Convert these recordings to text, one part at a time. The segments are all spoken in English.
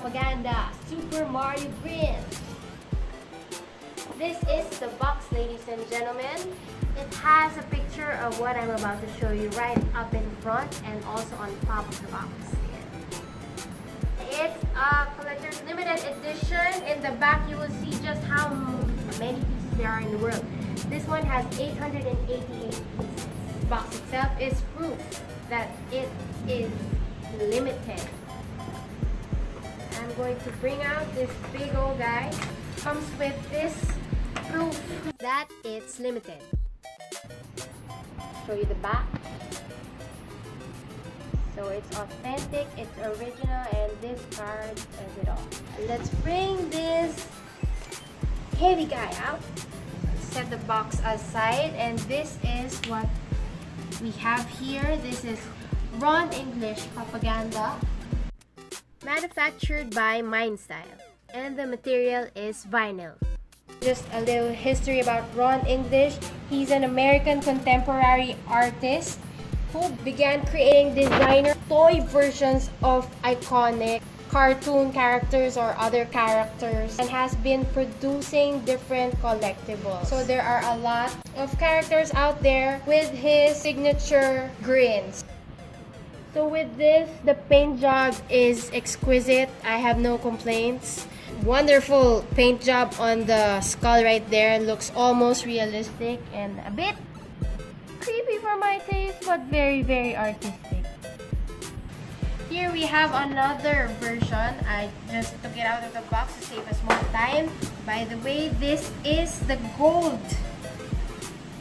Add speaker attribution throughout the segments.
Speaker 1: Popaganda, Super Mario Grin. This is the box, ladies and gentlemen. It has a picture of what I'm about to show you right up in front and also on top of the box. It's a collector's limited edition. In the back, you will see just how many pieces there are in the world. This one has 888 pieces. The box itself is proof that it is limited. I'm going to bring out this big old guy. Comes with this proof that it's limited. Show you the back. So it's authentic, it's original, and this card says it all. Let's bring this heavy guy out. Set the box aside, and this is what we have here. This is Ron English Popaganda, manufactured by MindStyle, and the material is vinyl. Just a little history about Ron English. He's an American contemporary artist who began creating designer toy versions of iconic cartoon characters or other characters, and has been producing different collectibles. So there are a lot of characters out there with his signature grins. So with this, the paint job is exquisite. I have no complaints. Wonderful paint job on the skull right there. Looks almost realistic and a bit creepy for my taste, but very, very artistic. Here we have another version. I just took it out of the box to save us more time. By the way, this is the gold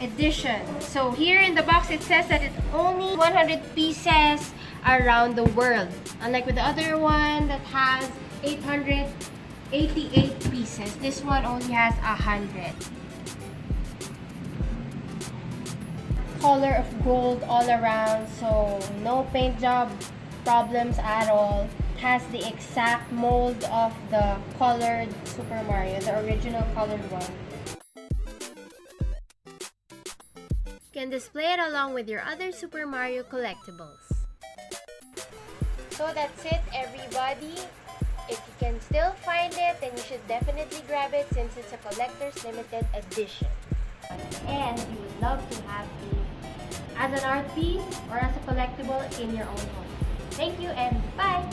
Speaker 1: edition. So here in the box it says that it's only 100 pieces around the world. Unlike with the other one that has 888 pieces, this one only has 100. Color of gold all around, so no paint job problems at all. It has the exact mold of the colored Super Mario, the original colored one. You can display it along with your other Super Mario collectibles. So that's it, everybody. If you can still find it, then you should definitely grab it since it's a collector's limited edition. And you would love to have it as an art piece or as a collectible in your own home. Thank you and bye!